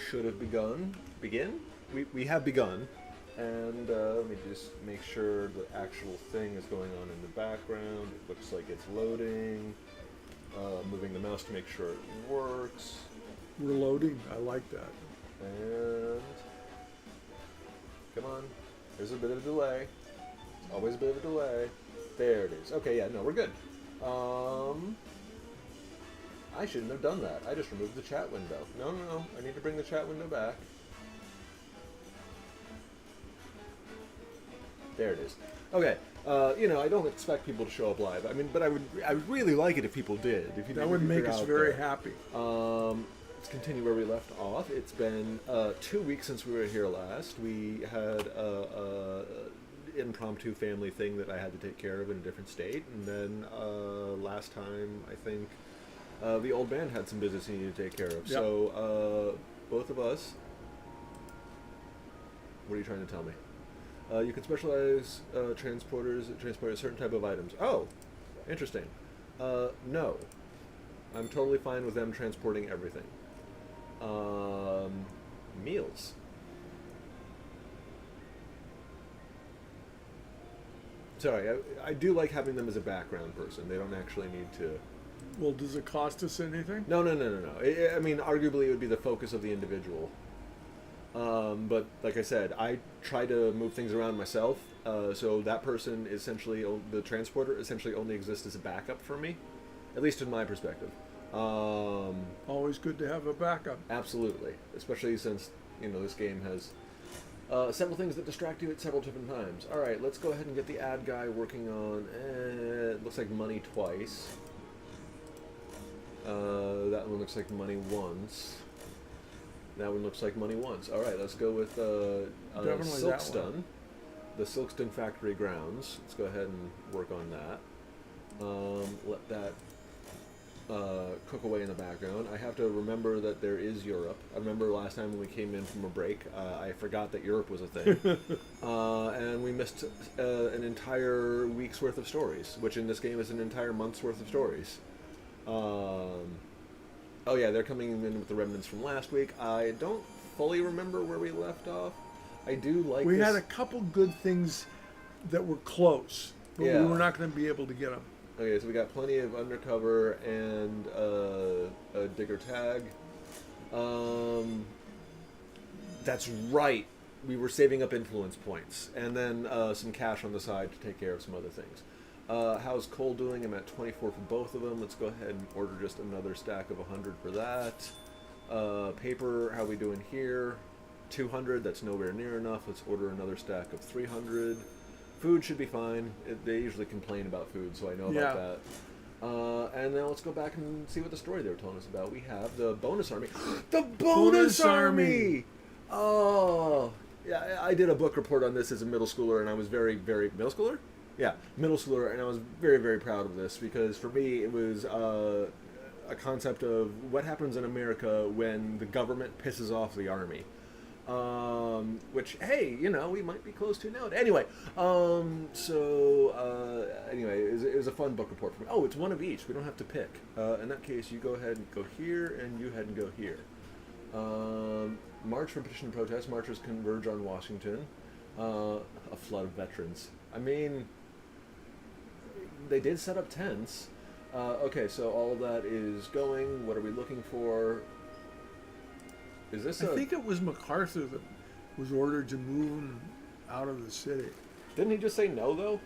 should have begin. We have begun, and let me just make sure the actual thing is going on in the background. It looks like it's loading. Moving the mouse to make sure it works. We're loading. I like that. And come on, there's a bit of a delay. Always a bit of a delay. There it is. Okay, yeah, no, we're good. I shouldn't have done that. I just removed the chat window. No. I need to bring the chat window back. There it is. Okay. I don't expect people to show up live. I mean, but I would really like it if people did. If you That would make us very happy. Let's continue where we left off. It's been 2 weeks since we were here last. We had a impromptu family thing that I had to take care of in a different state, and then last time I think the old man had some business he needed to take care of. Yep. So both of us. What are you trying to tell me? You can specialize transporters that transport a certain type of items. Oh, interesting. No. I'm totally fine with them transporting everything. Meals. Sorry, I do like having them as a background person. They don't actually need to... Well, does it cost us anything? No. I mean, arguably it would be the focus of the individual. But like I said, I try to move things around myself, so that person essentially, the transporter essentially only exists as a backup for me, at least in my perspective. Always good to have a backup. Absolutely, especially since, this game has several things that distract you at several different times. Alright, let's go ahead and get the ad guy working on, it looks like money twice. That one looks like money once. That one looks like money once. All right, let's go with Silkstone, the Silkstone factory grounds. Let's go ahead and work on that. Let that cook away in the background. I have to remember that there is Europe. I remember last time when we came in from a break, I forgot that Europe was a thing. And we missed an entire week's worth of stories, which in this game is an entire month's worth of stories. Oh yeah, they're coming in with the remnants from last week. I don't fully remember where we left off. I do like We had a couple good things that were close, but we were not going to be able to get them. Okay, so we got plenty of undercover and a digger tag. That's right. We were saving up influence points. And then some cash on the side to take care of some other things. How's Cole doing? I'm at 24 for both of them. Let's go ahead and order just another stack of 100 for that. Paper, how we doing here? 200, that's nowhere near enough. Let's order another stack of 300. Food should be fine. They usually complain about food, so I know about that. And now let's go back and see what the story they were telling us about. We have the bonus army. The bonus army! Oh! Yeah, I did a book report on this as a middle schooler, and I was very, very... Middle schooler? Yeah, middle schooler, and I was very, very proud of this, because for me it was a concept of what happens in America when the government pisses off the army. Which, hey, we might be close to now. Anyway, anyway, it was a fun book report for me. Oh, it's one of each. We don't have to pick. In that case, you go ahead and go here, and you head and go here. March for petition and protest. Marchers converge on Washington. A flood of veterans. I mean... They did set up tents. Okay, so all of that is going. What are we looking for? Is this I think it was MacArthur that was ordered to move him out of the city. Didn't he just say no, though?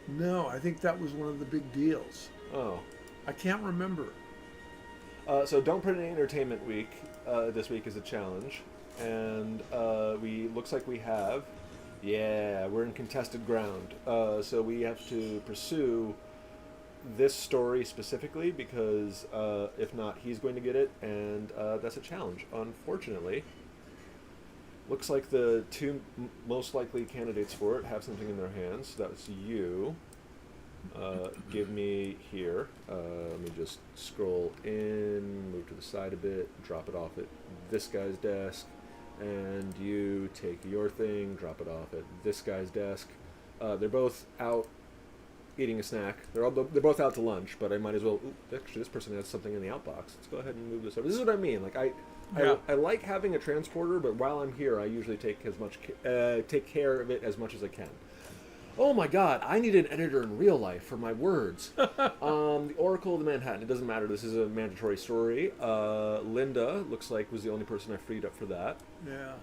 No, I think that was one of the big deals. Oh. I can't remember. So don't put in entertainment week. This week is a challenge. And looks like we have... Yeah, we're in contested ground. So we have to pursue this story specifically because if not, he's going to get it, and that's a challenge. Unfortunately, looks like the two most likely candidates for it have something in their hands. That's you. Give me here. Let me just scroll in, move to the side a bit, drop it off at this guy's desk. And you take your thing, drop it off at this guy's desk. They're both out eating a snack. They're both out to lunch, but I might as well... Ooh, actually, this person has something in the outbox. Let's go ahead and move this over. This is what I mean. Like, Yeah. I like having a transporter, but while I'm here, I usually take care of it as much as I can. Oh my God! I need an editor in real life for my words. The Oracle of the Manhattan. It doesn't matter. This is a mandatory story. Linda looks like was the only person I freed up for that. Yeah.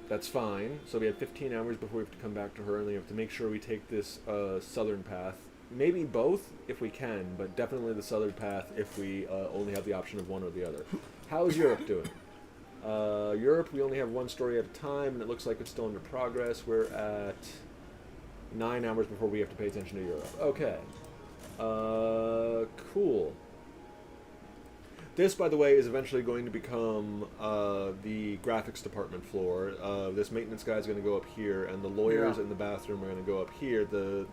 That's fine. So we have 15 hours before we have to come back to her, and then we have to make sure we take this southern path. Maybe both if we can, but definitely the southern path if we only have the option of one or the other. How is Europe doing? Europe, we only have one story at a time, and it looks like it's still under progress. We're at 9 hours before we have to pay attention to Europe. Okay. Cool. This, by the way, is eventually going to become the graphics department floor. This maintenance guy is going to go up here, and the lawyers in the bathroom are going to go up here. The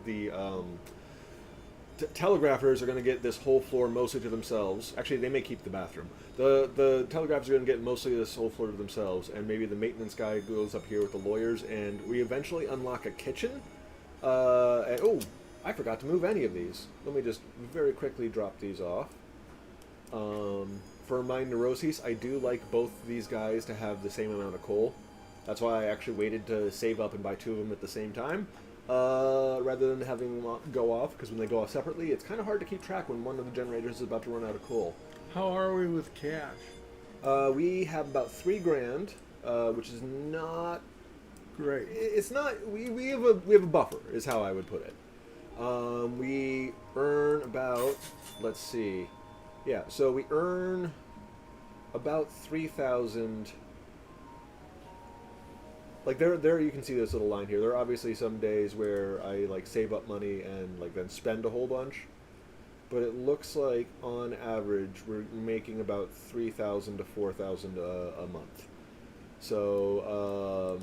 telegraphers are going to get this whole floor mostly to themselves. Actually, they may keep the bathroom. The telegraphers are going to get mostly this whole floor to themselves, and maybe the maintenance guy goes up here with the lawyers, and we eventually unlock a kitchen. Oh, I forgot to move any of these. Let me just very quickly drop these off. For my neuroses, I do like both these guys to have the same amount of coal. That's why I actually waited to save up and buy two of them at the same time. Rather than having them go off, because when they go off separately, it's kind of hard to keep track when one of the generators is about to run out of coal. How are we with cash? We have about $3,000, which is not Great. It's not. We have a buffer, is how I would put it. We earn about. Let's see. Yeah, so we earn about 3,000. Like there you can see this little line here. There are obviously some days where I like save up money and like then spend a whole bunch, but it looks like on average we're making about 3,000 to 4,000 a month. So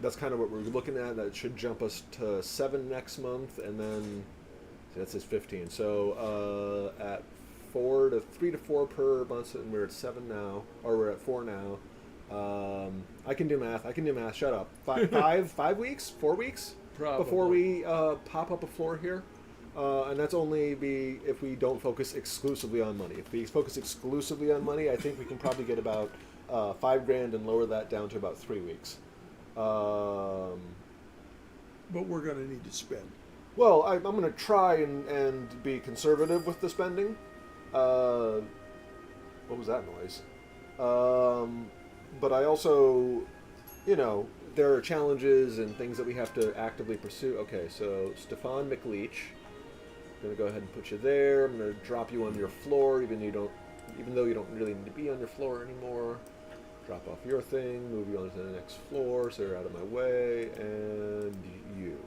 that's kind of what we're looking at. That should jump us to 7 next month, and then that says 15. So at 3 to 4 per month, and we're at 7 now, or we're at 4 now. I can do math. Shut up. 5 weeks, 4 weeks, Probably. before we pop up a floor here, and that's only if we don't focus exclusively on money. If we focus exclusively on money, I think we can probably get about $5,000 and lower that down to about 3 weeks. But we're going to need to spend. Well, I'm going to try and be conservative with the spending. What was that noise? But I also, there are challenges and things that we have to actively pursue. Okay, so Stefan McLeach, I'm going to go ahead and put you there. I'm going to drop you on your floor, even though you don't really need to be on your floor anymore. Drop off your thing, move you on to the next floor, so you're out of my way, and you.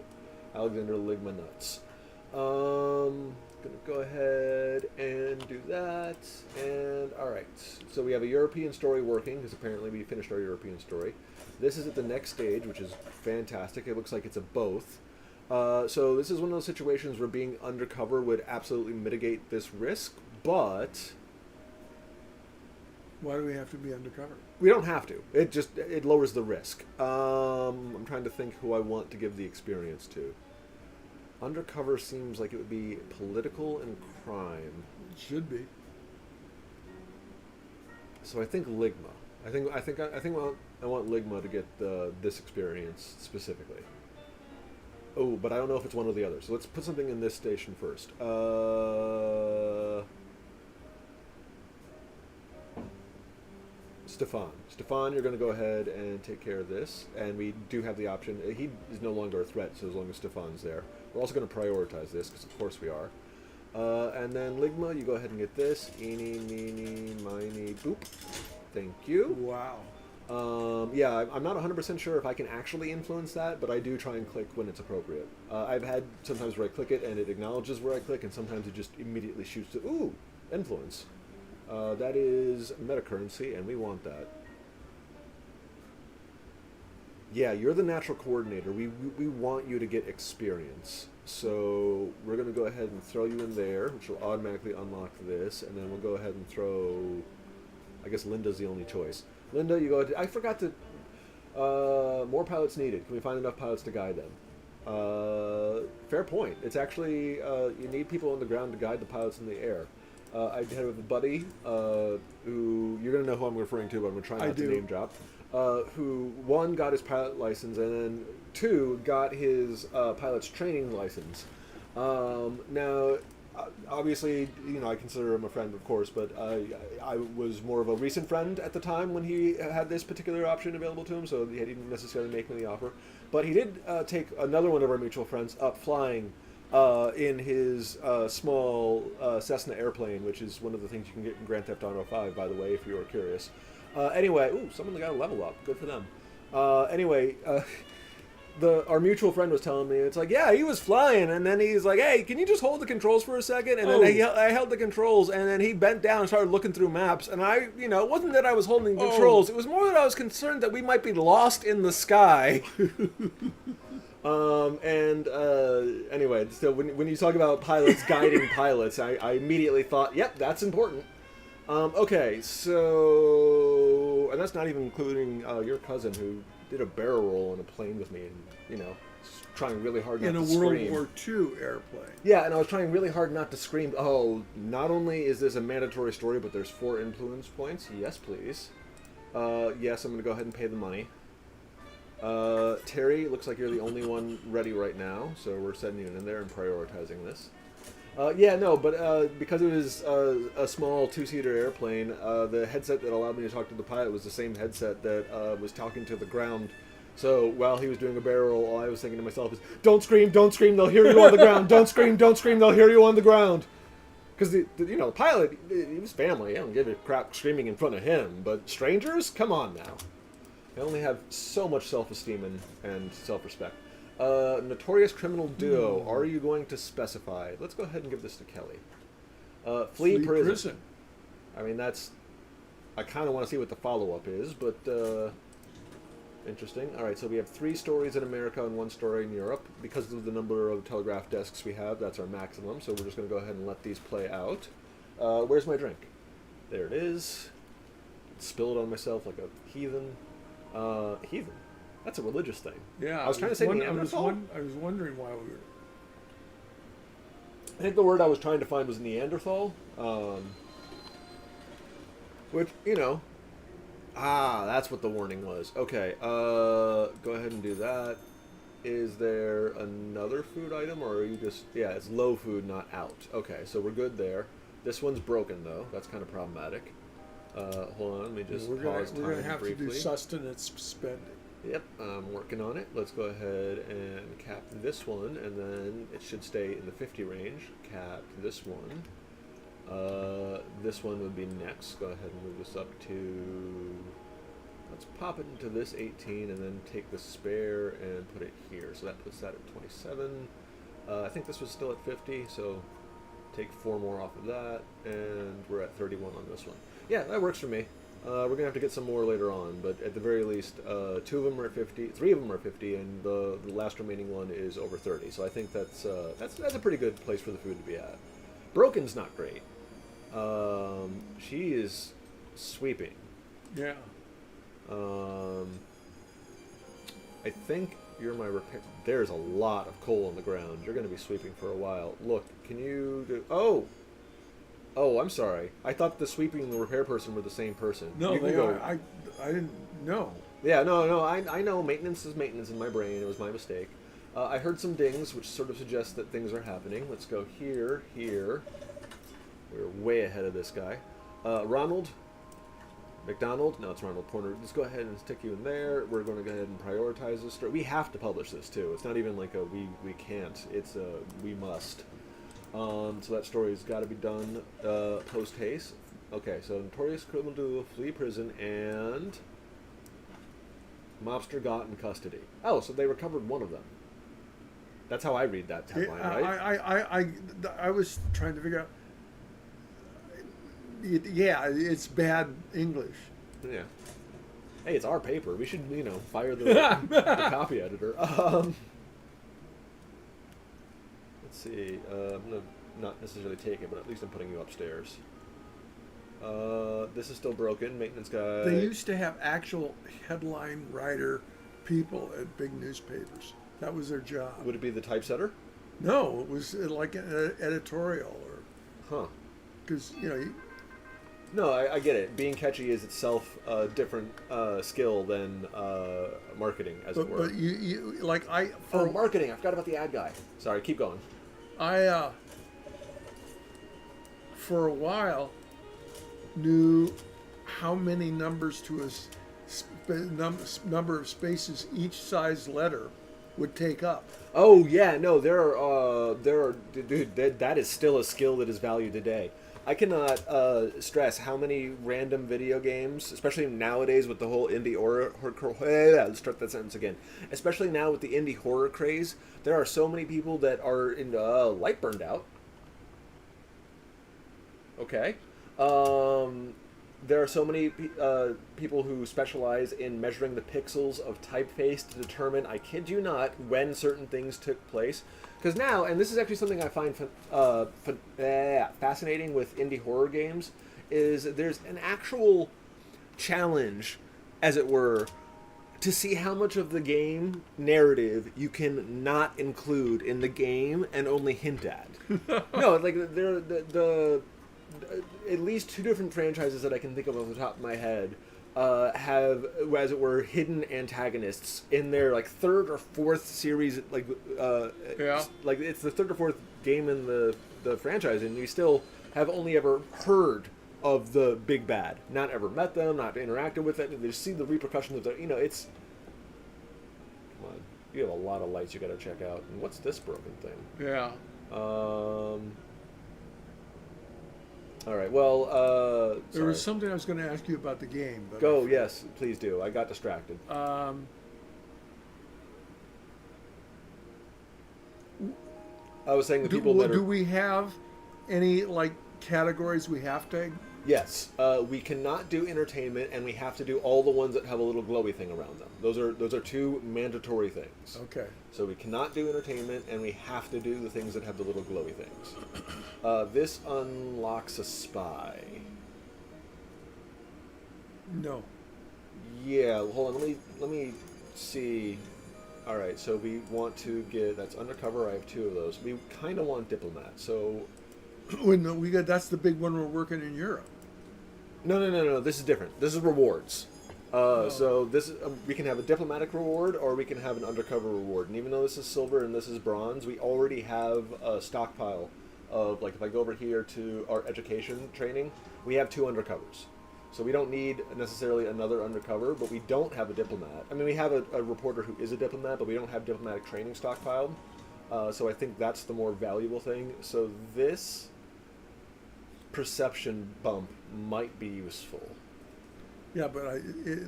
Alexander Ligma Nuts. Gonna go ahead and do that, and alright. So we have a European story working, because apparently we finished our European story. This is at the next stage, which is fantastic. It looks like it's a both. So this is one of those situations where being undercover would absolutely mitigate this risk, but Why do we have to be undercover? we don't have to. It lowers the risk. I'm trying to think who I want to give the experience to. Undercover seems like it would be political and crime. It should be. So I think Ligma. I want Ligma to get this experience specifically. Oh, but I don't know if it's one or the other. So let's put something in this station first. Stefan, you're going to go ahead and take care of this, and we do have the option. He is no longer a threat, so as long as Stefan's there. We're also going to prioritize this, because of course we are. And then Ligma, you go ahead and get this. Eeny, meeny, miny, boop. Thank you. Wow. Yeah, I'm not 100% sure if I can actually influence that, but I do try and click when it's appropriate. I've had sometimes where I click it and it acknowledges where I click, and sometimes it just immediately shoots to, ooh, influence. That is meta currency, and we want that. Yeah, you're the natural coordinator. We want you to get experience. So we're going to go ahead and throw you in there, which will automatically unlock this, and then we'll go ahead and throw... I guess Linda's the only choice. Linda, you go ahead. I forgot to... more pilots needed. Can we find enough pilots to guide them? Fair point. It's actually... you need people on the ground to guide the pilots in the air. I had with a buddy who you're gonna know who I'm referring to, but I'm gonna try I not to do. name drop. Who one got his pilot license, and then two got his pilot's training license. Now, obviously, I consider him a friend, of course, but I was more of a recent friend at the time when he had this particular option available to him, so he didn't necessarily make me the offer. But he did take another one of our mutual friends up flying in his small Cessna airplane, which is one of the things you can get in Grand Theft Auto 5, by the way, if you are curious. Anyway, someone got a level up. Good for them. Anyway, our mutual friend was telling me, it's like, yeah, he was flying, and then he's like, hey, can you just hold the controls for a second? And then I held the controls, and then he bent down and started looking through maps, and it wasn't that I was holding the controls, it was more that I was concerned that we might be lost in the sky. Anyway, so when you talk about pilots guiding pilots, I immediately thought, yep, that's important. Okay, so, and that's not even including your cousin who did a barrel roll on a plane with me, and trying really hard not In a to World scream. War II airplane. Yeah, and I was trying really hard not to scream. Oh, not only is this a mandatory story, but there's 4 influence points. Yes, please. Yes, I'm going to go ahead and pay the money. Terry, looks like you're the only one ready right now, so we're sending you in there and prioritizing this. Because it was a small 2-seater airplane, the headset that allowed me to talk to the pilot was the same headset that was talking to the ground. So while he was doing a barrel roll, all I was thinking to myself is, don't scream, they'll hear you on the ground. Don't scream, they'll hear you on the ground. Because the pilot, he was family. I don't give a crap screaming in front of him. But strangers, come on now. I only have so much self-esteem and self-respect. Notorious criminal duo. Are you going to specify? Let's go ahead and give this to Kelly. Flee prison. I mean, I kind of want to see what the follow-up is, but interesting. All right, so we have 3 stories in America and 1 story in Europe. Because of the number of telegraph desks we have, that's our maximum. So we're just going to go ahead and let these play out. Where's my drink? There it is. Spill it on myself like a heathen. Heathen. That's a religious thing. Yeah, I was trying to say I Neanderthal. was wondering why we were. I think the word I was trying to find was Neanderthal. Which, that's what the warning was. Okay, go ahead and do that. Is there another food item, or are you just... Yeah, it's low food, not out. Okay, so we're good there. This one's broken, though. That's kind of problematic. Hold on, let me just pause time We're going to have briefly. to do sustenance spending. Yep, I'm working on it. Let's go ahead and cap this one, and then it should stay in the 50 range. Cap this one. This one would be next. Go ahead and move this up to... Let's pop it into this 18, and then take the spare and put it here. So that puts that at 27. I think this was still at 50, so take 4 more off of that, and we're at 31 on this one. Yeah, that works for me. We're going to have to get some more later on, but at the very least, 2 of them are at 50, 3 of them are 50, and the last remaining one is over 30. So I think that's a pretty good place for the food to be at. Broken's not great. She is sweeping. Yeah. I think you're my repair... There's a lot of coal on the ground. You're going to be sweeping for a while. Look, can you do... Oh, I'm sorry. I thought the sweeping and the repair person were the same person. No, You can they go- are. I didn't know. Yeah, no, I know maintenance is maintenance in my brain. It was my mistake. I heard some dings, which sort of suggests that things are happening. Let's go here. We're way ahead of this guy. Ronald McDonald? No, it's Ronald Porter. Let's go ahead and stick you in there. We're going to go ahead and prioritize this story. We have to publish this, too. It's not even like a we can't. It's a we must. So that story's got to be done post-haste. Okay, so notorious criminal duo flee prison and mobster got in custody. Oh, so they recovered one of them. That's how I read that tagline, right? I was trying to figure out. Yeah, it's bad English. Yeah. Hey, it's our paper. We should, fire the copy editor. Let's see. I'm going to not necessarily take it, but at least I'm putting you upstairs. This is still broken. Maintenance guy. They used to have actual headline writer people at big newspapers. That was their job. Would it be the typesetter? No, it was like an editorial or. Huh. because No, I get it. Being catchy is itself a different skill than marketing, as it but were. you like Oh, marketing! I forgot about the ad guy. Sorry, keep going. I for a while knew how many numbers to a number of spaces each size letter would take up. Oh yeah, no, dude, that is still a skill that is valued today. I cannot stress how many random video games, especially nowadays with the whole indie horror. Let's start that sentence again. Especially now with the indie horror craze, there are so many people that are in light burned out. Okay. There are so many people who specialize in measuring the pixels of typeface to determine, I kid you not, when certain things took place. Because now, and this is actually something I find fascinating with indie horror games, is there's an actual challenge, as it were, to see how much of the game narrative you can not include in the game and only hint at. No, like the at least two different franchises that I can think of off the top of my head have, as it were, hidden antagonists in their like third or fourth series. Like, like it's the third or fourth game in the franchise, and you still have only ever heard of the big bad, not ever met them, not interacted with it. They see the repercussions of their, it's. Come on, you have a lot of lights you got to check out. And what's this broken thing? Yeah. All right. Well, there was something I was going to ask you about the game. But Go. Yes, please do. I got distracted. I was saying the people that are... Do we have any like categories we have to? Yes. We cannot do entertainment, and we have to do all the ones that have a little glowy thing around them. Those are two mandatory things. Okay. So we cannot do entertainment, and we have to do the things that have the little glowy things. This unlocks a spy. No. Yeah, hold on. Let me see. All right, so we want to get, that's undercover. I have two of those. We kind of want diplomat. So we got, that's the big one we're working in Europe. No. This is different. This is rewards. So this is, we can have a diplomatic reward, or we can have an undercover reward. And even though this is silver and this is bronze, we already have a stockpile of, like, if I go over here to our education training, we have two undercovers. So we don't need necessarily another undercover, but we don't have a diplomat. I mean, we have a reporter who is a diplomat, but we don't have diplomatic training stockpiled. So I think that's the more valuable thing. So this perception bump might be useful. Yeah, but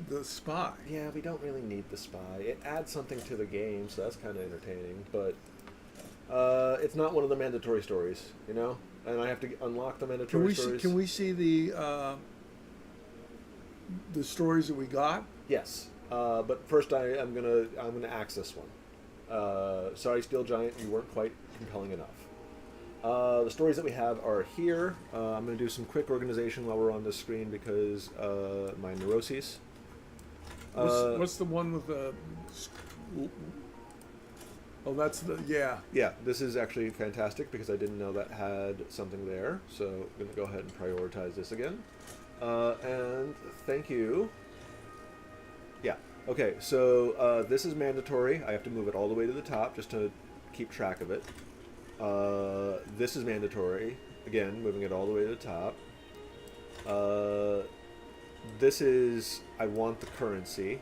the spy. Yeah, we don't really need the spy. It adds something to the game, so that's kind of entertaining. But it's not one of the mandatory stories, And I have to unlock the mandatory stories. Can we see the stories that we got? Yes, but first I'm gonna axe this one. Sorry, Steel Giant, you weren't quite compelling enough. The stories that we have are here. I'm going to do some quick organization while we're on this screen because my neuroses. What's the one with the... Oh, that's the... Yeah. Yeah, this is actually fantastic because I didn't know that had something there. So I'm going to go ahead and prioritize this again. And thank you. Yeah. Okay, so this is mandatory. I have to move it all the way to the top just to keep track of it. This is mandatory. Again, moving it all the way to the top. This is, I want the currency.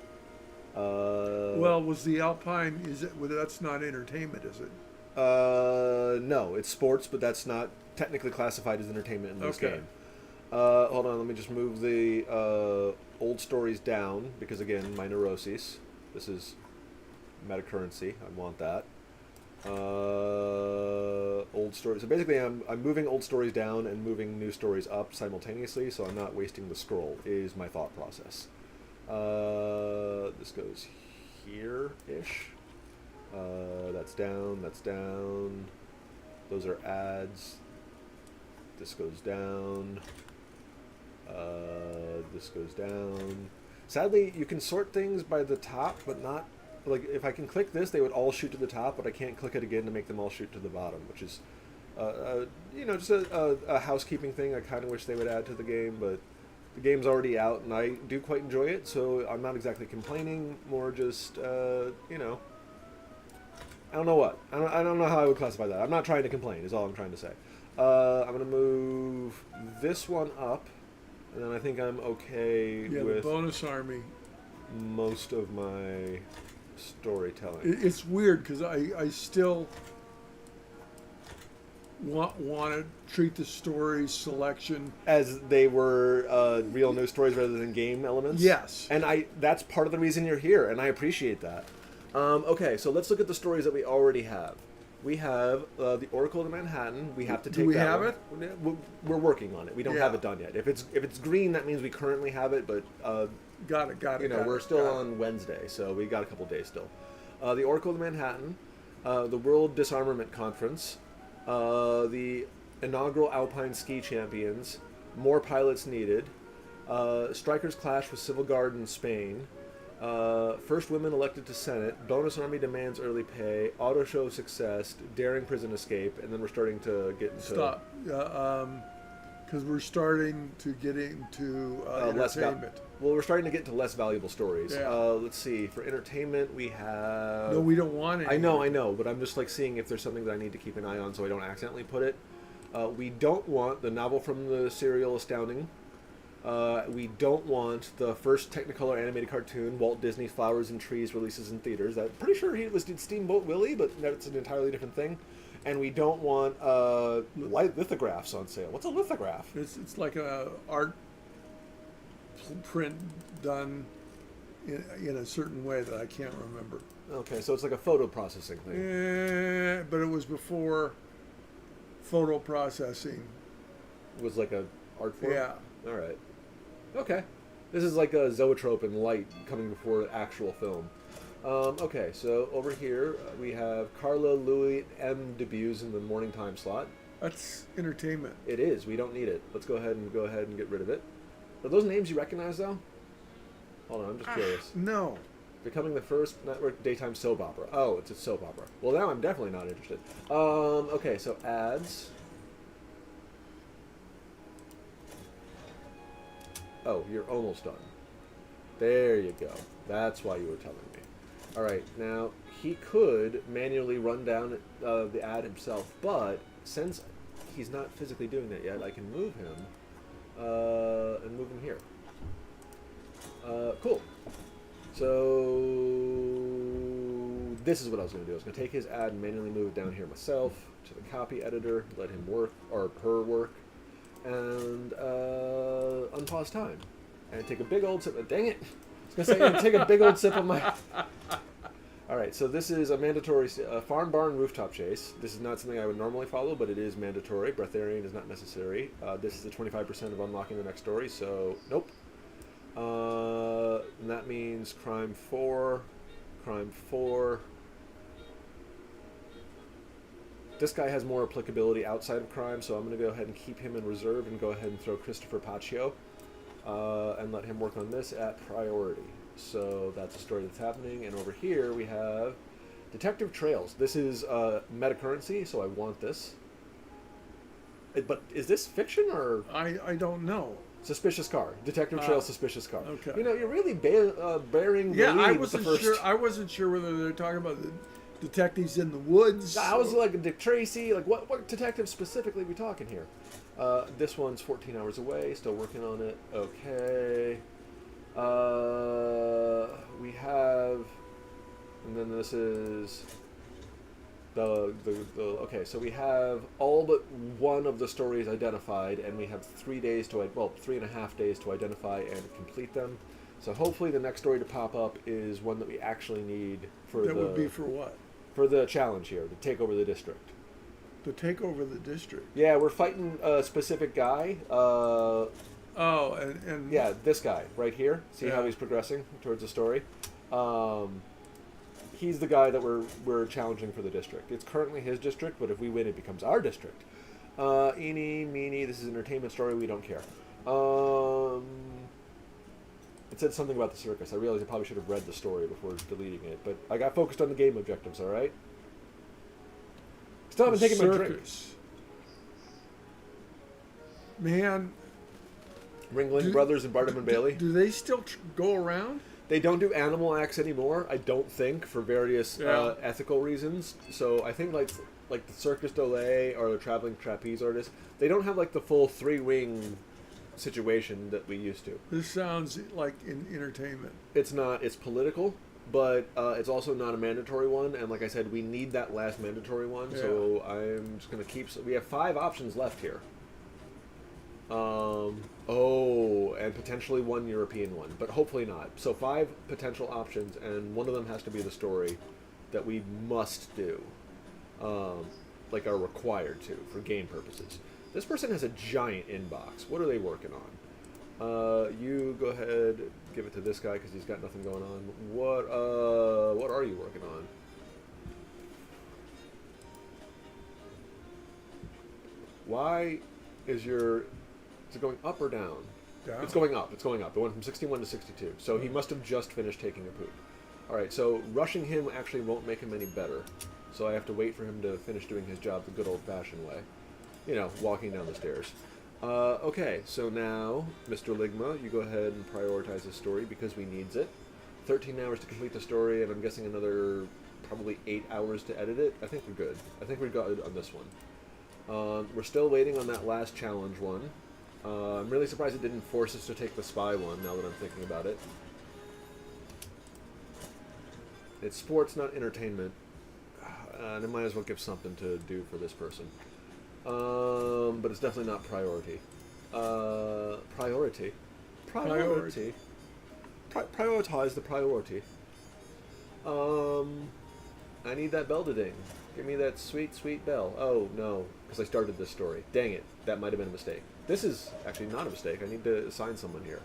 Well, was the Alpine, that's not entertainment, is it? No, it's sports, but that's not technically classified as entertainment in this game. Hold on, let me just move the old stories down, because again, my neuroses. This is meta currency, I want that. Old stories. So basically, I'm moving old stories down and moving new stories up simultaneously, so I'm not wasting the scroll. Is my thought process. This goes here-ish. That's down. That's down. Those are ads. This goes down. This goes down. Sadly, you can sort things by the top, but not. Like, if I can click this, they would all shoot to the top, but I can't click it again to make them all shoot to the bottom, which is Just a housekeeping thing. I kind of wish they would add to the game, but the game's already out, and I do quite enjoy it, so I'm not exactly complaining. More just, I don't know what. I don't know how I would classify that. I'm not trying to complain, is all I'm trying to say. I'm going to move this one up, and then I think I'm okay Yeah, with the bonus army. most of my storytelling. It's weird because I still want to treat the story selection. As they were real news stories rather than game elements? Yes. And that's part of the reason you're here, and I appreciate that. Okay, so let's look at the stories that we already have. We have the Oracle of Manhattan. We have to take we that have one. it? We're working on it. We don't Yeah. have it done yet. If it's green, that means we currently have it, but Got it. we're still on Wednesday, so we got a couple days still. The Oracle of Manhattan, the World Disarmament Conference, the inaugural Alpine Ski Champions, more pilots needed, strikers clash with Civil Guard in Spain, first women elected to Senate, bonus army demands early pay, auto show success, daring prison escape, and then we're starting to get into Stop. Because we're starting to get into less entertainment. well, we're starting to get to less valuable stories. Yeah. Let's see. For entertainment, we have. No, we don't want it. I know, but I'm just like seeing if there's something that I need to keep an eye on so I don't accidentally put it. We don't want the novel from the serial Astounding. We don't want the first Technicolor animated cartoon, Walt Disney's Flowers and Trees, releases in theaters. I'm pretty sure he listed Steamboat Willie, but that's an entirely different thing. And we don't want lithographs on sale. What's a lithograph? It's like a art print done in a certain way that I can't remember. Okay, so it's like a photo processing thing. But it was before photo processing. It was like a art form? Yeah. All right. Okay. This is like a zoetrope and light coming before actual film. Okay, so over here we have Carla Louis M. debuts in the morning time slot. That's entertainment. It is. We don't need it. Let's go ahead and get rid of it. Are those names you recognize though? Hold on, I'm just curious. No. Becoming the first network daytime soap opera. Oh, it's a soap opera. Well, now I'm definitely not interested. Okay, so ads. Oh, you're almost done. There you go. That's why you were telling me. All right, now he could manually run down the ad himself, but since he's not physically doing that yet, I can move him and move him here. Cool. So this is what I was going to do. I was going to take his ad and manually move it down here myself to the copy editor, let him work, or her work, and unpause time. And take a big old sip. Dang it! I was going to say, take a big old sip of my... All right, so this is a mandatory farm barn rooftop chase. This is not something I would normally follow, but it is mandatory. Breatharian is not necessary. This is the 25% of unlocking the next story, so nope. And that means crime 4. This guy has more applicability outside of crime, so I'm going to go ahead and keep him in reserve and go ahead and throw Christopher Paccio and let him work on this at priority. So that's a story that's happening. And over here we have Detective Trails. This is meta currency, so I want this. But is this fiction or? I don't know. Suspicious car. Detective Trails, suspicious car. Okay. You know, you're really bearing the Yeah, lead I with the wasn't first. sure. I wasn't sure whether they're talking about the detectives in the woods. I was like Dick Tracy. Like, what detective specifically are we talking here? This one's 14 hours away. Still working on it. Okay. We have, and then this is the okay. So we have all but one of the stories identified, and we have 3 days to 3.5 days to identify and complete them. So hopefully the next story to pop up is one that we actually need for that would be for what? For the challenge here to take over the district. To take over the district. Yeah, we're fighting a specific guy. Oh, and Yeah, this guy right here. See how Yeah. he's progressing towards the story. He's the guy that we're challenging for the district. It's currently his district, but if we win, it becomes our district. Eeny, meeny. This is an entertainment story. We don't care. It said something about the circus. I realized I probably should have read the story before deleting it, but I got focused on the game objectives. All right. Still haven't taken my drink. circus. Man, Ringling Brothers and Barnum and Bailey. do they still go around? They don't do animal acts anymore, I don't think, for various Yeah. ethical reasons. So I think like the Circus d'Olay or the traveling trapeze artist, they don't have like the full three-ring situation that we used to. This sounds like in entertainment. It's not. It's political, but it's also not a mandatory one. And like I said, we need that last mandatory one. So I'm just gonna keep. We have 5 options left here. And potentially 1 European one, but hopefully not. So 5 potential options, and one of them has to be the story that we must do, like are required to for game purposes. This person has a giant inbox. What are they working on? You go ahead, give it to this guy because he's got nothing going on. What are you working on? Why is your... Is it going up or down? Down. It's going up. It's going up. It went from 61 to 62. So he must have just finished taking a poop. All right, so rushing him actually won't make him any better. So I have to wait for him to finish doing his job the good old-fashioned way. You know, walking down the stairs. Okay, so now, Mr. Ligma, you go ahead and prioritize the story because we needs it. 13 hours to complete the story, and I'm guessing another probably 8 hours to edit it. I think we're good. I think we're good on this one. We're still waiting on that last challenge one. I'm really surprised it didn't force us to take the spy one, now that I'm thinking about it. It's sports, not entertainment. And I might as well give something to do for this person. But it's definitely not priority. Priority? Priority. Prioritize the priority. I need that bell to ding. Give me that sweet, sweet bell. Oh, no, because I started this story. Dang it, that might have been a mistake. This is actually not a mistake. I need to assign someone here.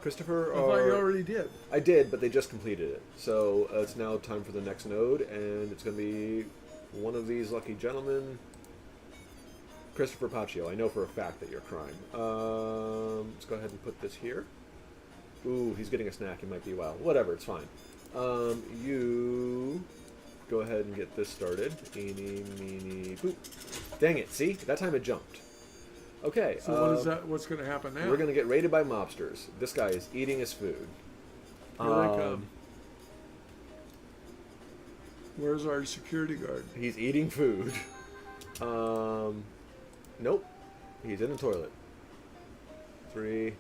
Christopher, I thought you already did. I did, but they just completed it. So it's now time for the next node, and it's going to be one of these lucky gentlemen. Christopher Paccio, I know for a fact that you're crying. Let's go ahead and put this here. Ooh, he's getting a snack. It might be a while. Whatever, it's fine. You go ahead and get this started. Eeny, meeny, boop. Dang it, see? That time it jumped. Okay. So what is that? What's going to happen now? We're going to get raided by mobsters. This guy is eating his food. Here they come. Where's our security guard? He's eating food. Nope. He's in the toilet. 3,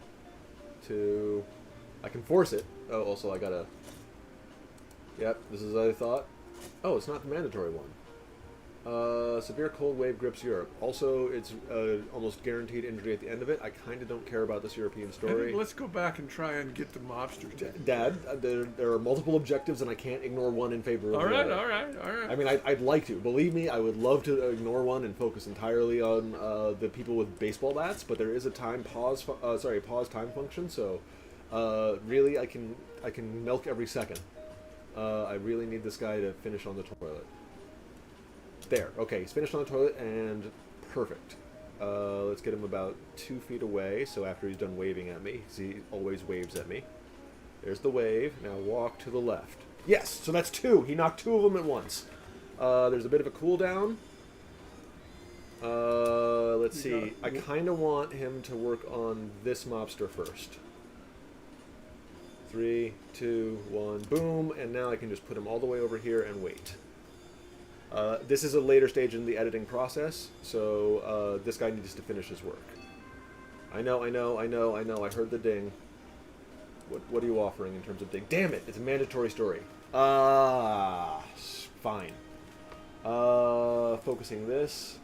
2... I can force it. Oh, also I gotta... Yep, this is what I thought. Oh, it's not the mandatory one. Severe cold wave grips Europe. Also, it's almost guaranteed injury at the end of it. I kind of don't care about this European I story. think let's go back and try and get the mobster taken. Dad, there are multiple objectives, and I can't ignore one in favor of the other. All right. I mean, I'd like to. Believe me, I would love to ignore one and focus entirely on the people with baseball bats. But there is a pause time function. So, really, I can milk every second. I really need this guy to finish on the toilet. There. Okay, he's finished on the toilet, and perfect. Let's get him about 2 feet away. So after he's done waving at me, 'cause he always waves at me. There's the wave. Now walk to the left. Yes, so that's 2. He knocked 2 of them at once. There's a bit of a cooldown. Let's see. I kind of want him to work on this mobster first. 3, 2, 1, boom, and now I can just put him all the way over here and wait. This is a later stage in the editing process, so this guy needs to finish his work. I know. I heard the ding. What are you offering in terms of ding? Damn it! It's a mandatory story. Fine. Focusing this.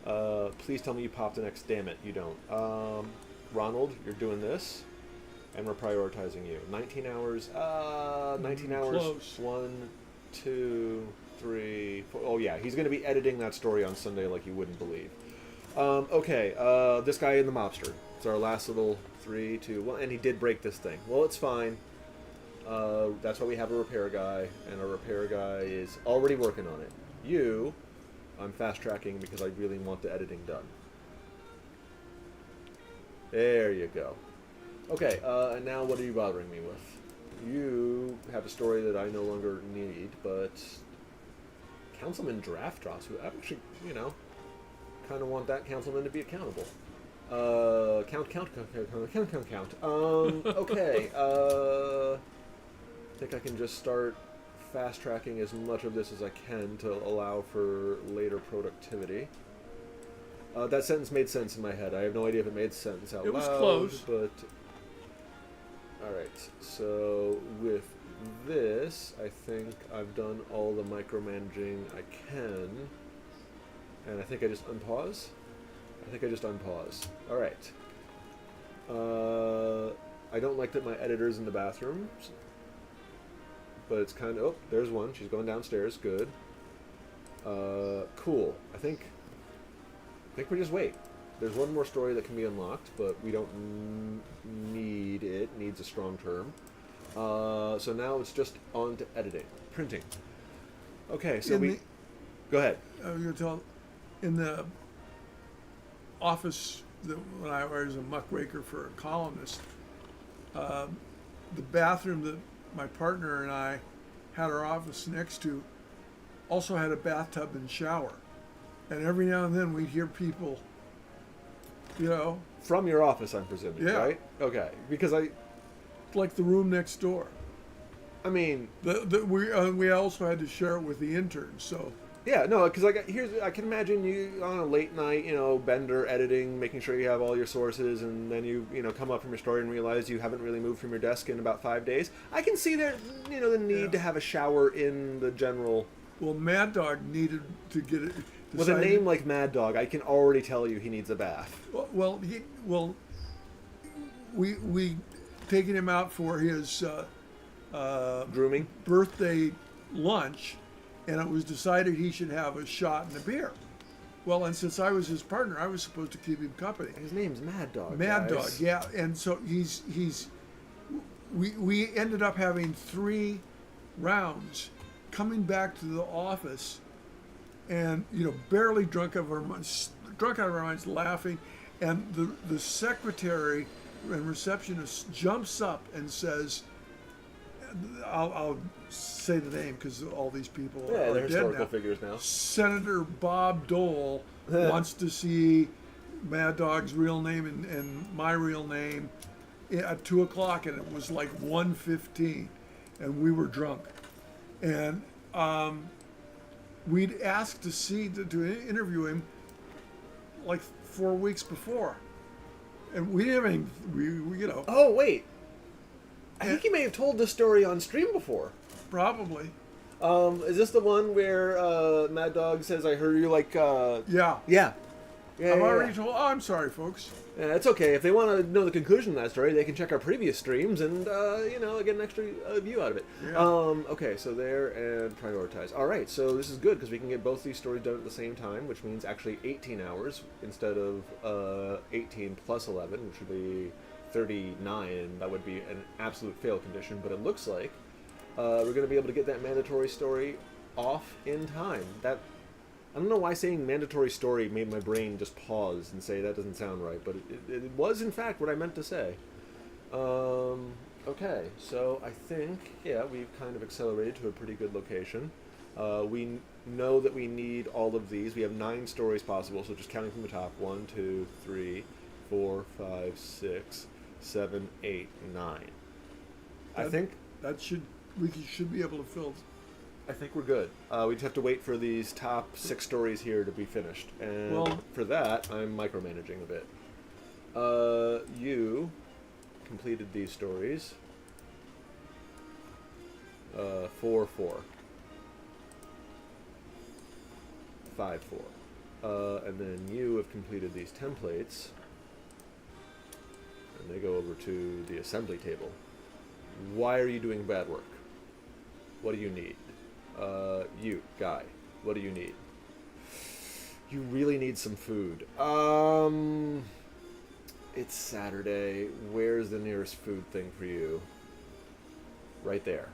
Please tell me you pop the next. Damn it, you don't. Ronald, you're doing this, and we're prioritizing you. 19 hours. 19 hours. Close. 1, 2, 3, 4. Oh yeah, he's going to be editing that story on Sunday like you wouldn't believe. Okay, this guy in the mobster. It's our last little 3, 2, 1, and he did break this thing. Well, it's fine. That's why we have a repair guy, and our repair guy is already working on it. You, I'm fast tracking because I really want the editing done. There you go. Okay, and now what are you bothering me with? You have a story that I no longer need, but Councilman Draft Dross, who I'm actually, kind of want that councilman to be accountable. Count. Okay. I think I can just start fast tracking as much of this as I can to allow for later productivity. That sentence made sense in my head. I have no idea if it made sense out loud. It was close. But all right. So with this, I think I've done all the micromanaging I can, and I think I just unpause. All right. I don't like that my editor's in the bathroom, but it's kind of... Oh, there's one. She's going downstairs. Good. Cool. I think we just wait. There's one more story that can be unlocked, but we don't need it. Needs a strong term. So now it's just on to editing. Printing. Okay, so go ahead. I was going to tell, in the office when I was a muckraker for a columnist, the bathroom that my partner and I had our office next to also had a bathtub and shower. And every now and then we'd hear people, From your office, I'm presuming, Yeah. right? Okay, because like the room next door. I mean... We also had to share it with the interns, so... Yeah, no, because I can imagine you on a late night, bender, editing, making sure you have all your sources, and then you come up from your story and realize you haven't really moved from your desk in about 5 days. I can see the need to have a shower in the general... Well, Mad Dog needed to get it... With a name like Mad Dog, I can already tell you he needs a bath. We taken him out for his Grooming? birthday lunch, and it was decided he should have a shot and a beer. Well, and since I was his partner, I was supposed to keep him company. His name's Mad Dog. Mad Dog, guys. yeah. And so we ended up having 3 rounds coming back to the office, and barely drunk out of our minds, laughing, and the secretary and receptionist jumps up and says, I'll say the name because all these people Yeah, are they're dead historical now. figures now. Senator Bob Dole wants to see Mad Dog's real name and my real name at 2:00, and it was like 1:15, and we were drunk, and we'd asked to interview him like 4 weeks before, and we didn't even Oh, wait. I think you may have told this story on stream before. probably Is this the one where Mad Dog says, I heard you like... yeah. Yeah. I've already told. Oh, I'm sorry, folks. Yeah, it's okay. If they want to know the conclusion of that story, they can check our previous streams and, get an extra view out of it. Yeah. Okay, so there and prioritize. All right, so this is good because we can get both these stories done at the same time, which means actually 18 hours instead of 18 plus 11, which would be 39, and that would be an absolute fail condition. But it looks like we're going to be able to get that mandatory story off in time. I don't know why saying mandatory story made my brain just pause and say that doesn't sound right, but it was in fact what I meant to say. Okay, so I think, we've kind of accelerated to a pretty good location. We know that we need all of these. We have 9 stories possible, so just counting from the top. 1, 2, 3, 4, 5, 6, 7, 8, 9. I think we should be able to fill. I think we're good. We just have to wait for these top 6 stories here to be finished. And for that, I'm micromanaging a bit. You completed these stories. 4-4. 5-4. And then you have completed these templates. And they go over to the assembly table. Why are you doing bad work? What do you need? You, guy, what do you need? You really need some food. It's Saturday. Where's the nearest food thing for you? Right there.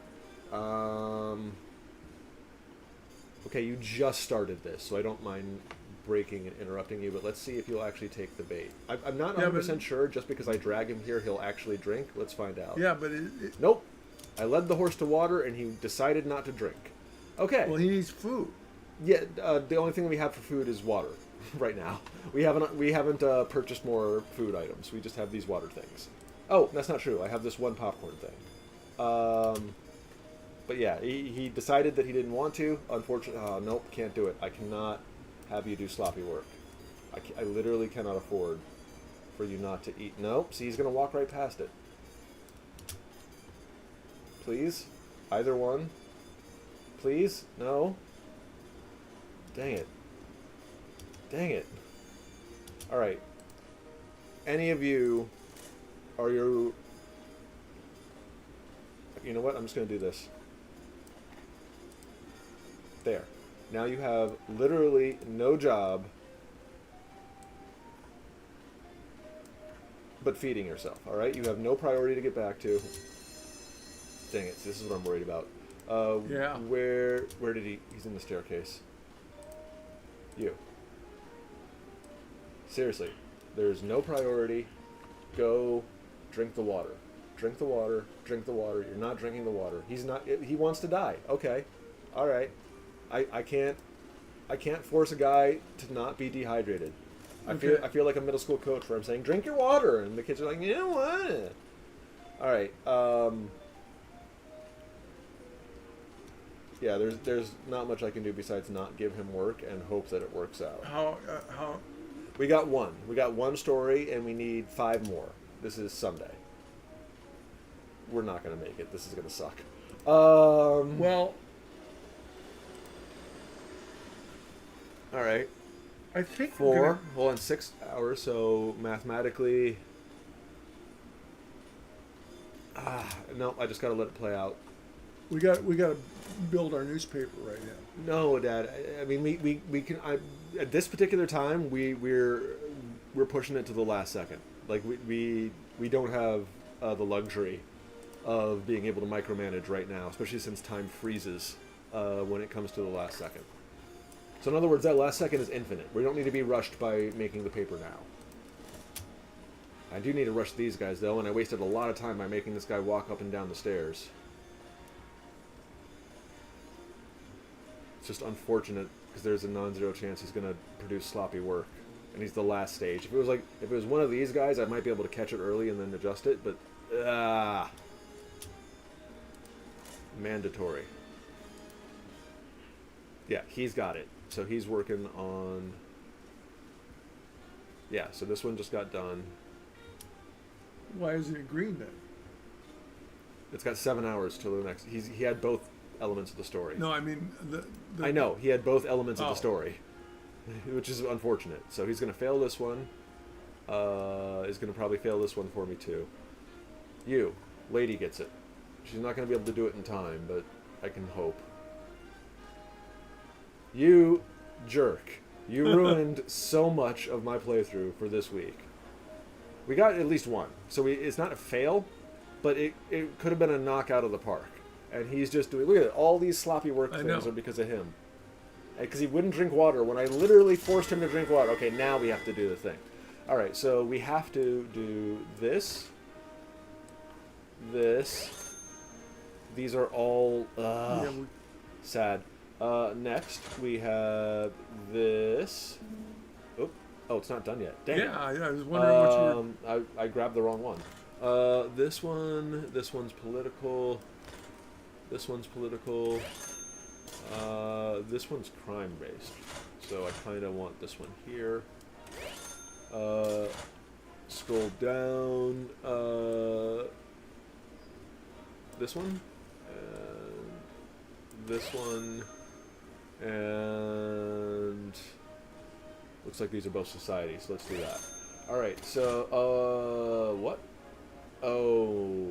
Okay, you just started this, so I don't mind breaking and interrupting you, but let's see if you'll actually take the bait. I'm not 100% sure just because I drag him here he'll actually drink. Let's find out. Yeah, but Nope. I led the horse to water and he decided not to drink. Okay. Well, he needs food. Yeah, the only thing we have for food is water. right now. We haven't purchased more food items. We just have these water things. Oh, that's not true. I have this one popcorn thing. But yeah, he decided that he didn't want to. Unfortunately, nope, can't do it. I cannot have you do sloppy work. I literally cannot afford for you not to eat. Nope, see, he's going to walk right past it. Please? Either one? Please? No? Dang it. Dang it. Alright. Any of you, are you... You know what? I'm just going to do this. There. Now you have literally no job but feeding yourself, alright? You have no priority to get back to. Dang it, this is what I'm worried about. Yeah. Where did he... He's in the staircase. You. Seriously. There's no priority. Go drink the water. Drink the water. Drink the water. You're not drinking the water. He's not... He wants to die. Okay. Alright. I can't force a guy to not be dehydrated. Okay. I feel like a middle school coach where I'm saying, drink your water, and the kids are like, you know what? All right. Yeah, there's not much I can do besides not give him work and hope that it works out. How We got one. We got one story, and we need 5 more. This is Sunday. We're not gonna make it. This is gonna suck. well, All right. I think 4. Hold on, 6 hours. So mathematically, no. I just gotta let it play out. we got to build our newspaper right now. No, Dad. I mean, we can. At this particular time, we're pushing it to the last second. Like we don't have the luxury of being able to micromanage right now, especially since time freezes when it comes to the last second. So in other words, that last second is infinite. We don't need to be rushed by making the paper now. I do need to rush these guys though, and I wasted a lot of time by making this guy walk up and down the stairs. It's just unfortunate because there's a non-zero chance he's going to produce sloppy work, and he's the last stage. If it was one of these guys, I might be able to catch it early and then adjust it, but mandatory. Yeah, he's got it. So he's working on. Yeah, so this one just got done. Why isn't it green then? It's got 7 hours till the next. He had both elements of the story. No, I mean I know he had both elements of Oh. the story, which is unfortunate. So he's going to fail this one. Is going to probably fail this one for me too. You, lady gets it. She's not going to be able to do it in time, but I can hope. You jerk. You ruined so much of my playthrough for this week. We got at least one. So it's not a fail, but it could have been a knockout of the park. And he's just doing... Look at it. All these sloppy work I things know. are because of him. Because he wouldn't drink water when I literally forced him to drink water. Okay, now we have to do the thing. All right, so we have to do this. This. These are all... yeah, sad. Next, we have this. Oh, it's not done yet. Dang it. I was wondering what you I grabbed the wrong one. This one's political. This one's political. This one's crime-based. So I kind of want this one here. Scroll down. This one. This one. And looks like these are both society, so let's do that. Alright, so, what? Oh,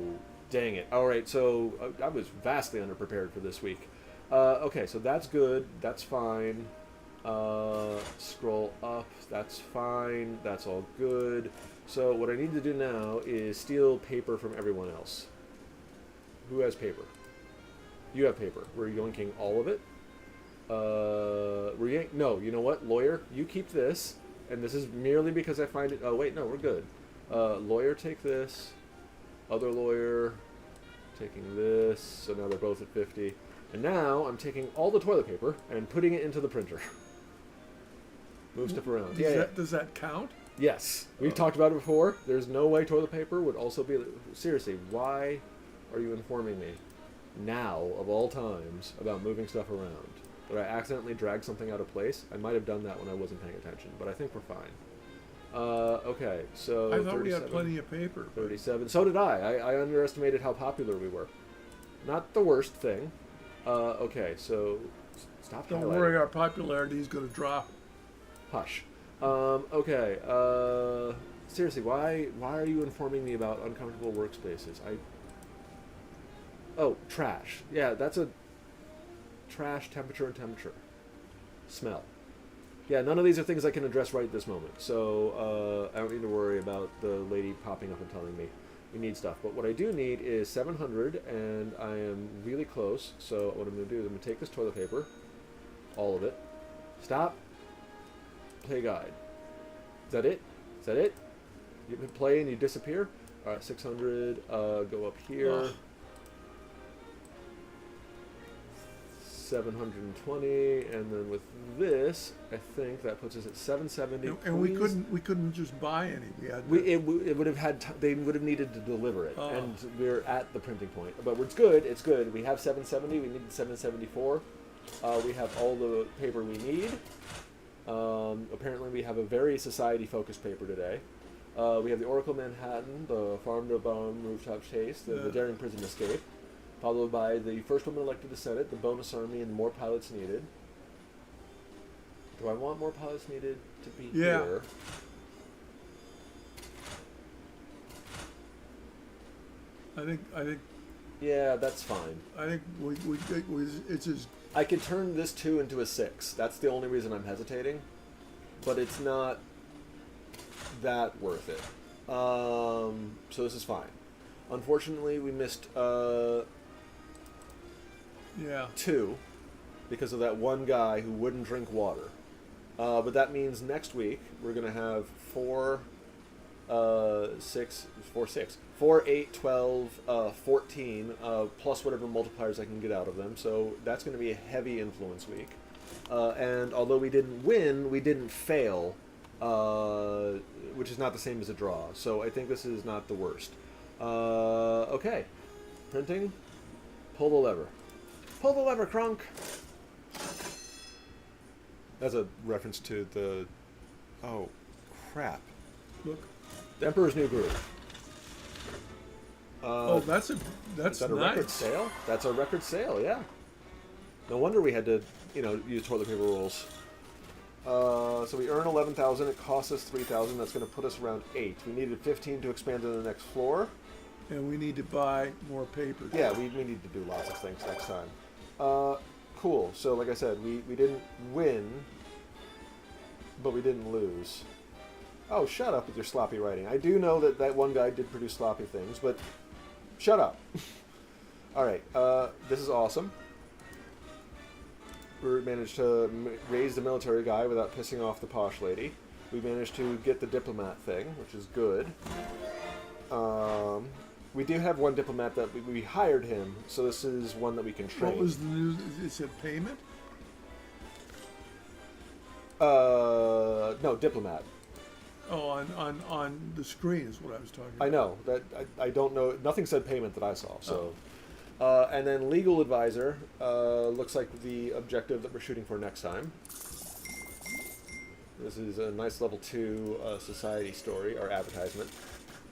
dang it. Alright, so I was vastly underprepared for this week. Okay, so that's good. That's fine. Scroll up. That's fine. That's all good. So what I need to do now is steal paper from everyone else. Who has paper? You have paper. We're yoinking all of it. No, you know what? Lawyer, you keep this. And this is merely because I find it... Oh, wait, no, we're good. Lawyer, take this. Other lawyer, taking this. So now they're both at 50. And now I'm taking all the toilet paper and putting it into the printer. Move stuff around. Does that count? Yes, we've talked about it before. There's no way toilet paper would also be. Seriously, why are you informing me now, of all times, about moving stuff around? Did I accidentally drag something out of place? I might have done that when I wasn't paying attention, but I think we're fine. Okay, so I thought we had plenty of paper. 37. So did I. I underestimated how popular we were. Not the worst thing. Okay, so stop Don't highlighting. worry, our popularity is going to drop. Hush. Okay. Seriously, why are you informing me about uncomfortable workspaces? Oh, trash. Yeah, that's a trash temperature and temperature. Smell. Yeah, none of these are things I can address right this moment. So I don't need to worry about the lady popping up and telling me we need stuff. But what I do need is 700, and I am really close. So what I'm going to do is I'm going to take this toilet paper, all of it. Stop. Play guide. Is that it? Is that it? You hit play and you disappear? Alright, 600, go up here. Ugh. 720, and then with this, I think that puts us at 770. And we couldn't just buy any. We had It would have had they would have needed to deliver it, Oh. and we're at the printing point. But it's good. It's good. We have 770. We needed 774. We have all the paper we need. Apparently, we have a very society-focused paper today. We have the Oracle Manhattan, the Farm to Bomb Rooftop Chase, the Daring Prison Escape, followed by the first woman elected to Senate, the Bonus Army, and more pilots needed. Do I want more pilots needed to be here? I think Yeah, that's fine. it's just I could turn this 2 into a 6. That's the only reason I'm hesitating. But it's not that worth it. So this is fine. Unfortunately, we missed 2 because of that one guy who wouldn't drink water. But that means next week we're going to have 4, 8, 12, 14, plus whatever multipliers I can get out of them. So that's going to be a heavy influence week. And although we didn't win, we didn't fail, which is not the same as a draw. So I think this is not the worst. Okay. Printing. Pull the lever. Pull the lever, Krunk! That's a reference to the... Oh, crap. look. The Emperor's New Groove. That's Is that a nice. record sale? That's a record sale, yeah. No wonder we had to, use toilet paper rolls. So we earn 11,000. It costs us 3,000. That's going to put us around 8. We needed 15 to expand to the next floor. And we need to buy more paper. Yeah, we need to do lots of things next time. Cool. So like I said, we didn't win, but we didn't lose. Oh, shut up with your sloppy writing. I do know that one guy did produce sloppy things, but shut up. All right, this is awesome. We managed to raise the military guy without pissing off the posh lady. We managed to get the diplomat thing, which is good. We do have one diplomat that we hired him, so this is one that we can train. What was the news? It said payment? No, diplomat. Oh, on the screen is what I was talking about. I know that I don't know. Nothing said payment that I saw. So, and then legal advisor looks like the objective that we're shooting for next time. This is a nice level 2 society story or advertisement.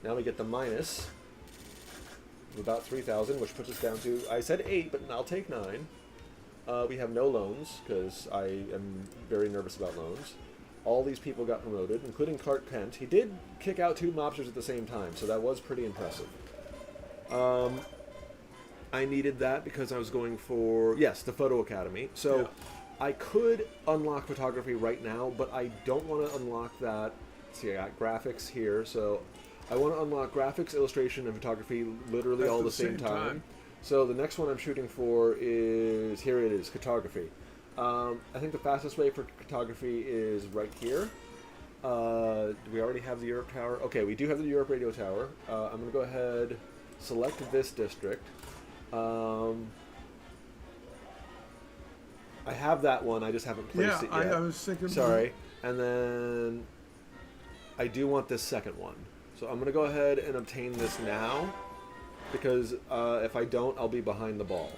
Now we get the minus of about 3,000, which puts us down to, I said 8, but I'll take 9. We have no loans because I am very nervous about loans. All these people got promoted, including Clark Kent. He did kick out 2 mobsters at the same time, so that was pretty impressive. I needed that because I was going for, yes, the Photo Academy. So Yeah. I could unlock photography right now, but I don't want to unlock that. See, I got graphics here, so I want to unlock graphics, illustration, and photography literally At all the the same same time. time. So the next one I'm shooting for is, here it is, photography. I think the fastest way for photography is right here. Do we already have the Europe Tower? Okay, we do have the Europe Radio Tower. I'm going to go ahead, select this district. I have that one, I just haven't placed Yeah, it yet. I was thinking. Sorry. And then I do want this second one. So I'm going to go ahead and obtain this now, because if I don't, I'll be behind the ball.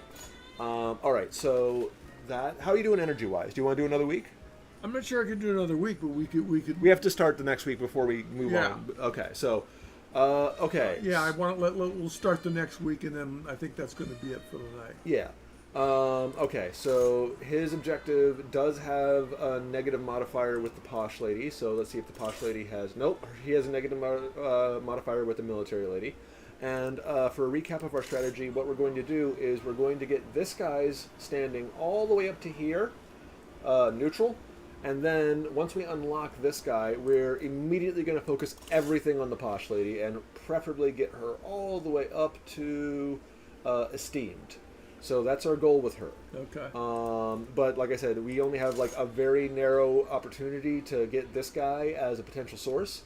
All right, so that... How are you doing energy-wise? Do you want to do another week? I'm not sure I could do another week, but we could. We have to start the next week before we move Yeah. on. Okay, so... okay. Yeah, I want to we'll start the next week, and then I think that's going to be it for the night. Yeah. Okay, so his objective does have a negative modifier with the posh lady. So let's see if the posh lady has... Nope, he has a negative modifier with the military lady. And for a recap of our strategy, what we're going to do is we're going to get this guy's standing all the way up to here, neutral. And then once we unlock this guy, we're immediately going to focus everything on the posh lady and preferably get her all the way up to esteemed. So that's our goal with her. Okay. But like I said, we only have like a very narrow opportunity to get this guy as a potential source.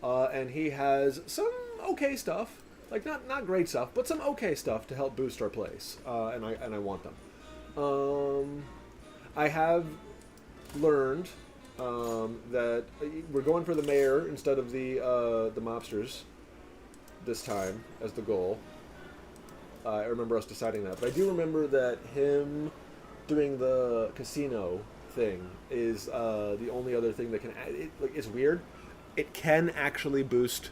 And he has some okay stuff. Like not great stuff, but some okay stuff to help boost our place. And I want them. I have learned that we're going for the mayor instead of the mobsters this time as the goal. I remember us deciding that, but I do remember that him doing the casino thing is the only other thing that can. It's weird. It can actually boost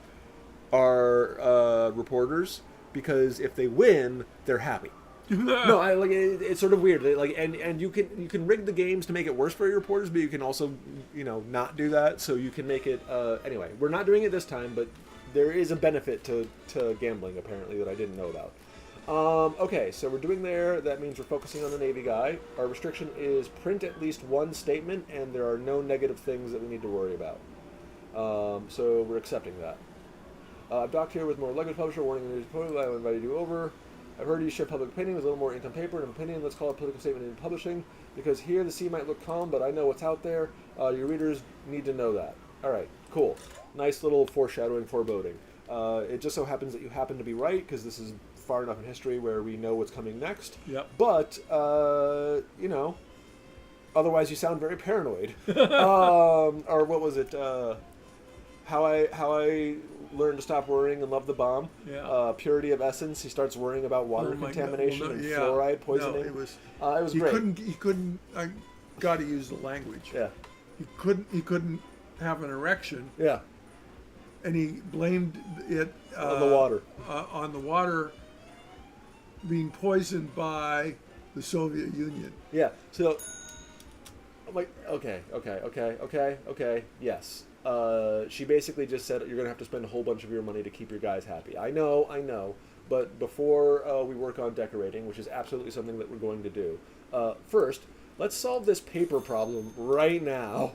our reporters, because if they win, they're happy. No, it's sort of weird. And you can rig the games to make it worse for your reporters, but you can also not do that. So you can make it anyway. We're not doing it this time, but there is a benefit to gambling apparently that I didn't know about. Okay, so we're doing there. That means we're focusing on the Navy guy. Our restriction is print at least one statement, and there are no negative things that we need to worry about. So we're accepting that. I've docked here with more luggage publisher warning the news reporter that I invited you over. I've heard you share public opinion with a little more ink on paper and opinion. Let's call it political statement in publishing, because here the sea might look calm, but I know what's out there. Your readers need to know that. All right, cool. Nice little foreshadowing, foreboding. It just so happens that you happen to be right, because this is far enough in history where we know what's coming next. Yep. But, otherwise you sound very paranoid. Or what was it? How I learned to stop worrying and love the bomb. Yeah. Purity of essence. He starts worrying about water contamination and yeah. fluoride poisoning. No, it was great. He couldn't. I got to use the language. Yeah. He couldn't have an erection. Yeah. And he blamed it On the water. On the water being poisoned by the Soviet Union. Yeah. So I'm like, okay, yes. She basically just said you're gonna have to spend a whole bunch of your money to keep your guys happy. I know. But before we work on decorating, which is absolutely something that we're going to do, first let's solve this paper problem right now.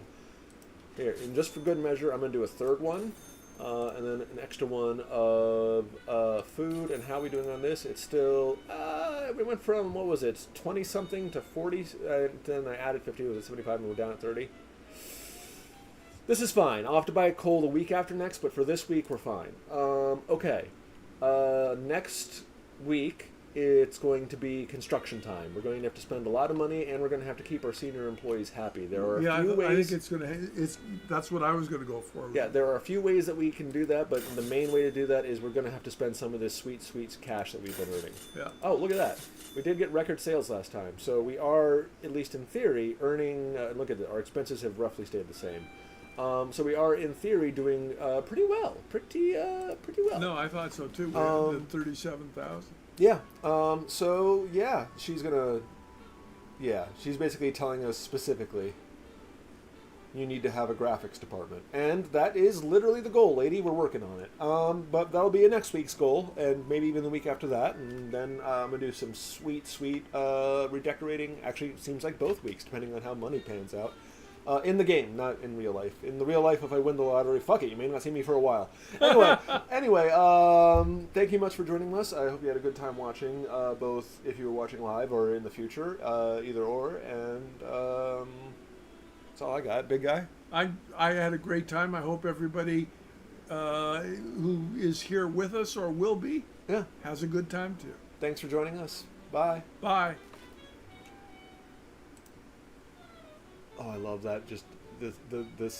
Here, and just for good measure, I'm gonna do a third one, and then an extra one of food. And how are we doing on this? It's still we went from, what was it, 20 something to 40, then I added 50, it was 75, and we're down at 30. This is fine. I'll have to buy coal the week after next, but for this week, we're fine. Okay. Next week, it's going to be construction time. We're going to have to spend a lot of money, and we're going to have to keep our senior employees happy. There are a few ways. I think it's going to. That's what I was going to go for. Yeah, there are a few ways that we can do that, but the main way to do that is we're going to have to spend some of this sweet cash that we've been earning. Yeah. Oh, look at that. We did get record sales last time, so we are, at least in theory, earning. Look at it. Our expenses have roughly stayed the same. So we are, in theory, doing pretty well. Pretty well. No, I thought so too. We had 37,000. Yeah. So yeah, she's gonna. Yeah, she's basically telling us specifically. You need to have a graphics department, and that is literally the goal, lady. We're working on it. But that'll be a next week's goal, and maybe even the week after that. And then I'm gonna do some sweet redecorating. Actually, it seems like both weeks, depending on how money pans out. In the game, not in real life. In the real life, if I win the lottery, fuck it, you may not see me for a while. Anyway, thank you much for joining us. I hope you had a good time watching, both if you were watching live or in the future, either or. And that's all I got, big guy. I had a great time. I hope everybody who is here with us or will be has a good time too. Thanks for joining us. Bye. Bye. Oh, I love that. Just this